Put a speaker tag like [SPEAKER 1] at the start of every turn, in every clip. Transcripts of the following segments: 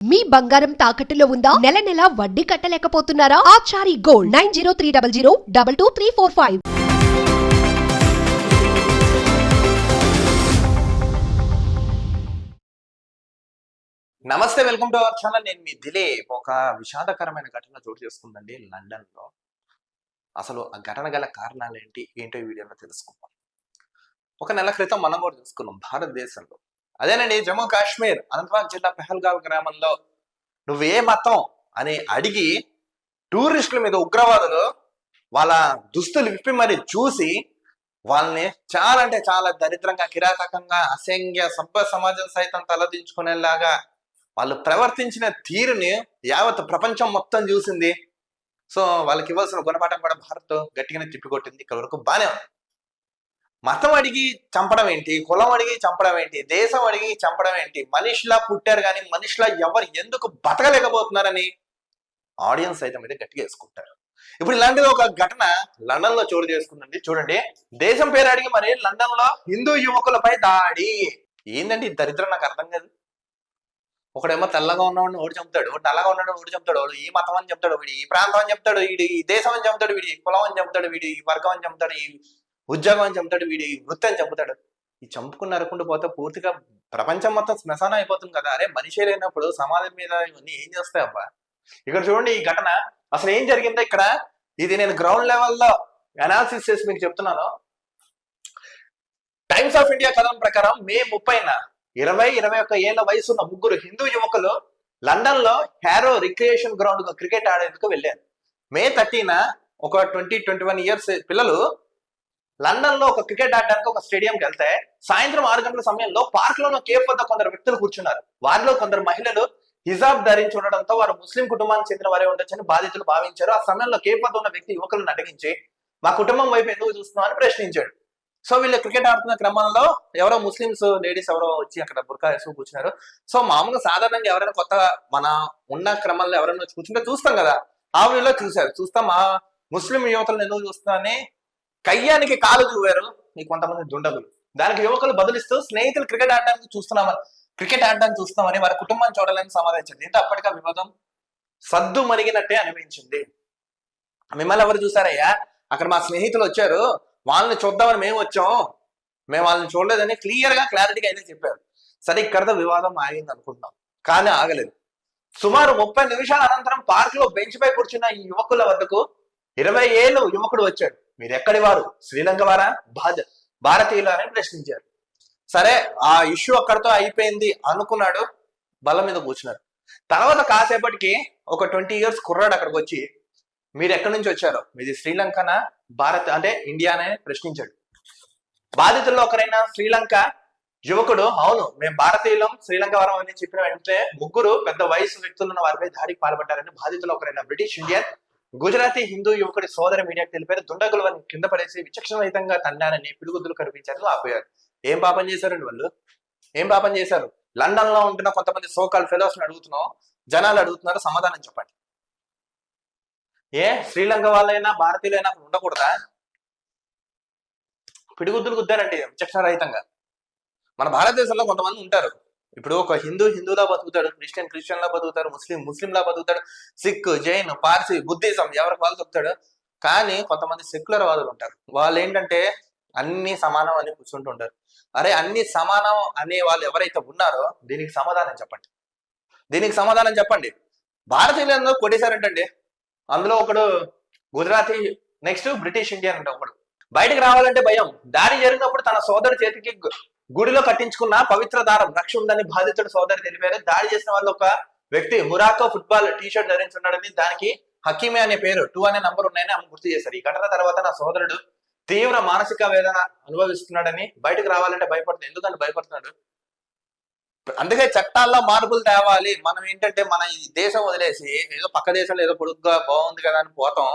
[SPEAKER 1] మీ బంగారం తాకట్టులో ఉందా? నెల నెల వడ్డీ కట్టలేకపోతున్నారా? ఆచారి గోల్డ్ 9030022345.
[SPEAKER 2] నమస్తే, వెల్కమ్ టు అవర్ ఛానల్. నేను మీ దిలీప్. ఒక విషాదకరమైన ఘటన చోటు చేసుకుందండి లండన్ లో. అసలు ఆ ఘటన గల కారణాలు ఏంటో ఈ వీడియోలో తెలుసుకుందాం. ఒక నెల క్రితం మనం కూడా చూసుకున్నాం భారతదేశంలో. అదేనండి, జమ్మూ కాశ్మీర్ అనంతనాగ్ జిల్లా పెహల్గావ్ గ్రామంలో నువ్వే మతం అని అడిగి టూరిస్టుల మీద ఉగ్రవాదులు వాళ్ళ దుస్తులు విప్పి మరి చూసి వాళ్ళని చాలా అంటే చాలా దరిద్రంగా, కిరాతకంగా, అసంఖ్య సభ్య సమాజం సైతం తలదించుకునేలాగా వాళ్ళు ప్రవర్తించిన తీరుని యావత్ ప్రపంచం మొత్తం చూసింది. సో వాళ్ళకి ఇవ్వాల్సిన గుణపాఠం కూడా భారత్ గట్టిగానే తిప్పికొట్టింది. ఇక్కడ వరకు బానే ఉంది. మతం అడిగి చంపడం ఏంటి, కులం అడిగి చంపడం ఏంటి, దేశం అడిగి చంపడం ఏంటి? మనిషిలా పుట్టారు కానీ మనిషిలా ఎవరు ఎందుకు బతకలేకపోతున్నారని ఆడియన్స్ అయితే మీద గట్టిగా వేసుకుంటారు. ఇప్పుడు ఇలాంటిది ఒక ఘటన లండన్ లో చోటు చేసుకుందండి. చూడండి, దేశం పేరు అడిగి మరి లండన్ లో హిందూ యువకులపై దాడి. ఏందండి ఈ దరిద్రం? నాకు అర్థం కాదు. ఒకడేమో తెల్లగా ఉన్నవాడిని ఓడి చంపుతాడు, ఒకటి నల్లగా ఉన్నాడు ఓడి చంపుతాడు, వాడు ఈ మతం అని చెప్తాడు, వీడు ఈ ప్రాంతం అని చెప్తాడు, వీడు ఈ దేశం అని చెప్తాడు, వీడు ఈ కులం అని చెప్తాడు, వీడు ఈ వర్గం అని చెప్తాడు, ఈ ఉద్యోగం అని చెప్తాడు, వీడు ఈ వృత్తి అని చెప్తాడు. ఈ చంపుకుని నరకుండా పోతే పూర్తిగా ప్రపంచం మొత్తం శ్మశానం అయిపోతుంది కదా. అరే మనిషి లేనప్పుడు సమాజం మీద ఇవన్నీ ఏం చేస్తాయి అబ్బా? ఇక్కడ చూడండి ఈ ఘటన అసలు ఏం జరిగిందో ఇక్కడ. ఇది నేను గ్రౌండ్ లెవెల్లో అనాలిసిస్ చేసి మీకు చెప్తున్నాను. టైమ్స్ ఆఫ్ ఇండియా కథనం ప్రకారం మే 30న 20-21 ఏళ్ల వయసున్న ముగ్గురు హిందూ యువకులు లండన్ లో హ్యారో రిక్రియేషన్ గ్రౌండ్ క్రికెట్ ఆడేందుకు వెళ్ళారు. మే 30న ఒక 20-21 ఇయర్స్ పిల్లలు లండన్ లో ఒక క్రికెట్ ఆడడానికి ఒక స్టేడియంకి వెళ్తే సాయంత్రం 6 గంటల సమయంలో పార్క్ లోని కేఫ్ వద్ద కొందరు వ్యక్తులు కూర్చున్నారు. వారిలో కొందరు మహిళలు హిజాబ్ ధరించి ఉండడంతో వారు ముస్లిం కుటుంబానికి చెందిన వారే ఉండొచ్చని బాధితులు భావించారు. ఆ సమయంలో కేఫ్ వద్ద ఉన్న వ్యక్తి యువకులను అడిగించి మా కుటుంబం వైపు ఎందుకు చూస్తున్నావు అని ప్రశ్నించాడు. సో వీళ్ళు క్రికెట్ ఆడుతున్న క్రమంలో ఎవరో ముస్లిమ్స్ లేడీస్ ఎవరో వచ్చి అక్కడ బుర్కా వేసుకు కూర్చున్నారు. సో మామూలుగా సాధారణంగా ఎవరైనా కొత్తగా మన ఉన్న క్రమంలో ఎవరైనా వచ్చి కూర్చుంటే చూస్తాం కదా. ఆ వీళ్ళు చూశారు. చూస్తాం ఆ ముస్లిం యువకులను ఎందుకు చూస్తున్నారని కయ్యానికి కాలు చూవారు ఈ కొంతమంది దుండగులు. దానికి యువకులు బదులిస్తూ స్నేహితులు క్రికెట్ ఆడడానికి చూస్తున్నామని వారి కుటుంబాన్ని చూడాలని సమాధానించింది. దీంతో అప్పటిగా వివాదం సద్దు మరిగినట్టే అనిపించింది. మిమ్మల్ని ఎవరు చూసారయ్యా? అక్కడ మా స్నేహితులు వచ్చారు, వాళ్ళని చూద్దామని మేము వచ్చాం, మేము వాళ్ళని చూడలేదని క్లారిటీగా అయితే చెప్పారు. సరే ఇక్కడతో వివాదం ఆగింది అనుకుంటున్నాం, కానీ ఆగలేదు. సుమారు 30 నిమిషాల అనంతరం పార్క్ లో బెంచ్ పై కూర్చున్న ఈ యువకుల వద్దకు 20 ఏళ్ళు యువకుడు వచ్చాడు. మీరు ఎక్కడి వారు? శ్రీలంక వారా, భారతీయులు అని ప్రశ్నించారు. సరే ఆ ఇష్యూ అక్కడితో అయిపోయింది అనుకున్నాడు, బల్ల మీద కూర్చున్నాడు. తర్వాత కాసేపటికి ఒక 20 ఇయర్స్ కుర్రాడు అక్కడికి వచ్చి మీరు ఎక్కడి నుంచి వచ్చారో, మీది శ్రీలంకనా భారత్ అంటే ఇండియానే ప్రశ్నించాడు. బాధితుల్లో ఒకరైన శ్రీలంక యువకుడు అవును మేము భారతీయులం, శ్రీలంక వారం అని చెప్పిన వెంటనే ముగ్గురు పెద్ద వయసు వ్యక్తులు ఉన్న వారిపై దాడికి పాల్పడ్డారని బాధితుల్లో ఒకరైన బ్రిటిష్ ఇండియన్ గుజరాతీ హిందూ యువకుడి సోదరి మీడియాకు తెలిపారు. దుండగులు వారిని కింద పడేసి విచక్షణరహితంగా తన్నారని పిడుగుద్దులు కనిపించారు, ఆపోయారు. ఏం పాపం చేశారండి వాళ్ళు? ఏం పాపం చేశారు? లండన్ లో ఉంటున్న కొంతమంది సోకాల్ ఫెలోస్ అడుగుతున్నాం, జనాలు అడుగుతున్నారు, సమాధానం చెప్పండి. ఏ శ్రీలంక వాళ్ళైనా భారతీయులైనా అక్కడ ఉండకూడదా? పిడిగుద్దులు గుద్దారండి విచక్షణరహితంగా. మన భారతదేశంలో కొంతమంది ఉంటారు. ఇప్పుడు ఒక హిందూలా బతుకుతాడు, క్రిస్టియన్ లా బతుకుతారు, ముస్లింలా బతుకుతాడు, సిక్, జైన్, పార్సీ, బుద్ధిజం ఎవరికి వాళ్ళు చెప్తాడు. కానీ కొంతమంది సెక్యులర్ వాదులు ఉంటారు. వాళ్ళు ఏంటంటే అన్ని సమానం అని కూర్చుంటుంటారు. అరే అన్ని సమానం అనే వాళ్ళు ఎవరైతే ఉన్నారో దీనికి సమాధానం చెప్పండి. భారతీయులందరూ కొట్టేశారంటండి. అందులో ఒకడు గుజరాతీ, నెక్స్ట్ బ్రిటిష్ ఇండియన్ అంటే ఒకడు. బయటకు రావాలంటే భయం. దాడి జరిగినప్పుడు తన సోదరు చేతికి గుడిలో కట్టించుకున్న పవిత్ర దారం రక్ష ఉందని బాధితుడు సోదరు తెలిపారు. దాడి చేసిన వాళ్ళు ఒక వ్యక్తి మురాకో ఫుట్బాల్ టీషర్ట్ ధరించున్నాడని, దానికి హకీమే అనే పేరు 2 అనే నంబర్ ఉన్నాయని ఆమె గుర్తు చేశారు. ఈ ఘటన తర్వాత నా సోదరుడు తీవ్ర మానసిక వేదన అనుభవిస్తున్నాడని, బయటకు రావాలంటే భయపడుతుంది. ఎందుకంటే భయపడుతున్నాడు. అందుకే చట్టాల్లో మార్పులు తేవాలి. మనం ఏంటంటే మన ఈ దేశం వదిలేసి ఏదో పక్క దేశంలో ఏదో పొడుగ్గా బాగుంది కదా అని పోతాం.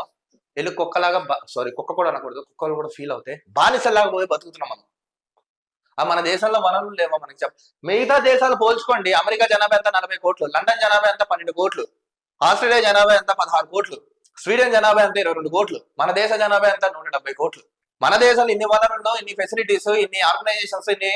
[SPEAKER 2] వెళ్ళి కుక్కలాగా కుక్క కూడా అనకూడదు, కుక్కలు కూడా ఫీల్ అవుతాయి, బానిసలాగా పోయి బతుకుతున్నాం మనం. మన దేశంలో వనరులు లేవో మనకి మిగతా దేశాలు పోల్చుకోండి. అమెరికా జనాభా ఎంత 40 కోట్లు, లండన్ జనాభా ఎంత 12 కోట్లు, ఆస్ట్రేలియా జనాభా ఎంత 16 కోట్లు, స్వీడన్ జనాభా ఎంత 22 కోట్లు, మన దేశ జనాభా ఎంత 170 కోట్లు. మన దేశంలో ఇన్ని వనరులు, ఇన్ని ఫెసిలిటీస్, ఇన్ని ఆర్గనైజేషన్స్, ఇన్ని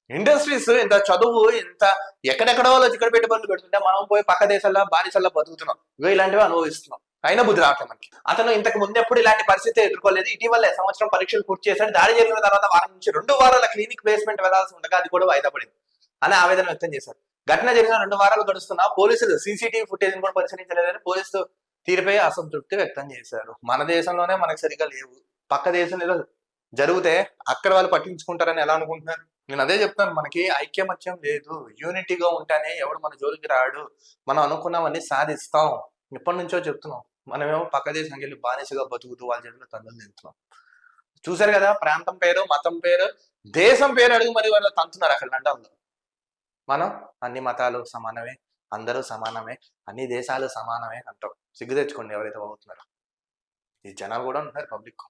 [SPEAKER 2] ఇండస్ట్రీస్ ఇంత చదువు ఇంత ఎక్కడెక్కడో వాళ్ళు ఇక్కడ పెట్టుబడులు పెడుతుంటే మనం పోయి పక్క దేశాల్లో బానిసల్లో బతుకుతున్నాం, ఇగో ఇలాంటివి అనుభవిస్తున్నాం. అయినా బుద్ధి రావట్లేదు మనకి. అతను ఇంతకు ముందు ఎప్పుడు ఇలాంటి పరిస్థితి ఎదుర్కోలేదు. ఇటీవలే సంవత్సరం పరీక్షలు పూర్తి చేశాడు. దాడి జరిగిన తర్వాత వారం నుంచి 2 వారాల క్లినిక్ ప్లేస్మెంట్ వెళ్లాల్సి ఉండగా అది కూడా వాయిదా పడింది అని ఆవేదన వ్యక్తం చేశారు. ఘటన జరిగిన 2 వారాలు గడుస్తున్నా పోలీసులు సీసీటీవీ ఫుటేజ్ కూడా పరిశీలించలేదని పోలీసులు తీరుపై అసంతృప్తి వ్యక్తం చేశారు. మన దేశంలోనే మనకు సరిగ్గా లేవు, పక్క దేశంలో జరిగితే అక్కడ వాళ్ళు పట్టించుకుంటారని ఎలా అనుకుంటున్నారు? నేను అదే చెప్తాను, మనకి ఐక్యమత్యం లేదు. యూనిటీగా ఉంటేనే ఎవడు మన జోలికి రాడు, మనం అనుకున్నామని సాధిస్తాం. ఎప్పటి నుంచో చెప్తున్నాం. మనమేమో పక్క దేశానికి వెళ్ళి బానిసగా బతుకుతూ వాళ్ళ చేతిలో తండ్రులు తింటున్నాం. చూసారు కదా, ప్రాంతం పేరు, మతం పేరు, దేశం పేరు అడుగు మరి వాళ్ళు తంతున్నారు అక్కడ లండన్లో. మనం అన్ని మతాలు సమానమే, అందరూ సమానమే, అన్ని దేశాలు సమానమే అంటాం. సిగ్గు తెచ్చుకోండి ఎవరైతే అవుతున్నారో. ఈ జనాలు కూడా ఉంటున్నారు పబ్లిక్.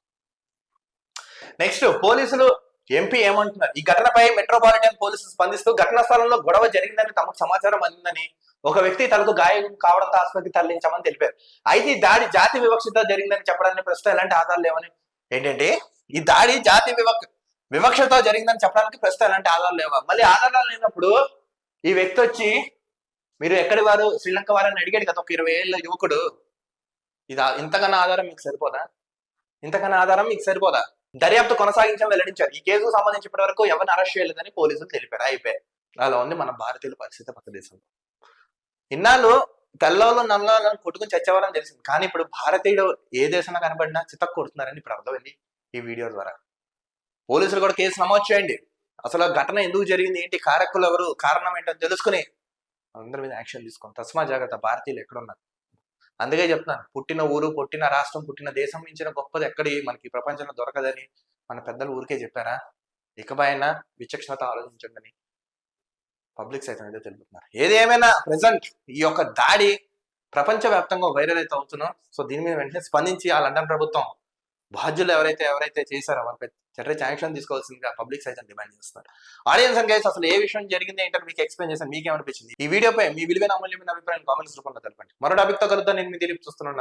[SPEAKER 2] నెక్స్ట్, పోలీసులు ఎంపీ ఏమంటున్నారు? ఈ ఘటనపై మెట్రోపాలిటన్ పోలీసులు స్పందిస్తూ ఘటనా స్థలంలో గొడవ జరిగిందని తమకు సమాచారం అందిందని, ఒక వ్యక్తి తనకు గాయం కావడంతో ఆసుపత్రికి తరలించామని తెలిపారు. అయితే ఈ దాడి జాతి వివక్షతో జరిగిందని చెప్పడానికి ప్రస్తుతం ఎలాంటి ఆధారాలు లేవని. ఏంటంటే ఈ దాడి జాతి వివక్షతో జరిగిందని చెప్పడానికి ప్రస్తుతం ఎలాంటి ఆధారాలు లేవా? మళ్ళీ ఆధారాలు లేనప్పుడు ఈ వ్యక్తి వచ్చి మీరు ఎక్కడి వారు, శ్రీలంక వారని అడిగాడు కదా ఒక 20 ఏళ్ళ యువకుడు. ఇంతకన్నా ఆధారం మీకు సరిపోదా? ఇంతకన్నా ఆధారం మీకు సరిపోదా? దర్యాప్తు కొనసాగించడం వెల్లడించారు. ఈ కేసుకు సంబంధించి ఇప్పటి వరకు ఎవరిని అరెస్ట్ చేయలేదని పోలీసులు తెలిపారు. అయిపోయారు. అలా ఉంది మన భారతీయుల పరిస్థితి పక్క దేశంలో. ఇన్నాళ్ళు తెల్లవాళ్ళు నల్లవాళ్ళని కొట్టుకుని చచ్చేవారని తెలిసింది. కానీ ఇప్పుడు భారతీయుడు ఏ దేశంలో కనబడినా చితక్ కొడుతున్నారని ఇప్పుడు అర్థమైంది ఈ వీడియో ద్వారా. పోలీసులు కూడా కేసు నమోదు చేయండి. అసలు ఘటన ఎందుకు జరిగింది, ఏంటి, కారకులు ఎవరు, కారణం ఏంటో తెలుసుకుని అందరి మీద యాక్షన్ తీసుకోండి. తస్మా జాగ్రత్త, భారతీయులు ఎక్కడున్నారు. అందుకే చెప్తున్నాను, పుట్టిన ఊరు, పుట్టిన రాష్ట్రం, పుట్టిన దేశం మించిన గొప్పది ఎక్కడి మనకి ప్రపంచంలో దొరకదని మన పెద్దలు ఊరికే చెప్పారా? ఇకపై అయినా విచక్షణత ఆలోచించండి. పబ్లిక్ సైతం అయితే తెలుపుతున్నారు. ఏది ఏమైనా ప్రెసెంట్ ఈ యొక్క దాడి ప్రపంచవ్యాప్తంగా వైరల్ అయితే అవుతున్నాం. సో దీని మీద వెంటనే స్పందించి ఆ లండన్ ప్రభుత్వం బాధ్యులు ఎవరైతే చేశారో వాళ్ళపై చట్టరీత్యా యాక్షన్ తీసుకోవాల్సిందిగా పబ్లిక్ సైతం డిమాండ్ చేస్తున్నారు. ఆడియన్స్ అండ్ గైస్, అసలు ఏ విషయం జరిగింది ఏంటంటే మీకు ఎక్స్ప్లెయిన్ చేశాను. మీకేమనిపించింది? ఈ వీడియోపై మీ విలువైన అమూల్యమైన అభిప్రాయం కామెంట్స్ రూపంలో తెలపండి. మరో టాపిక్ తో కలుద్దాం. నేను మీ దిలీప్ చూస్తున్నాను.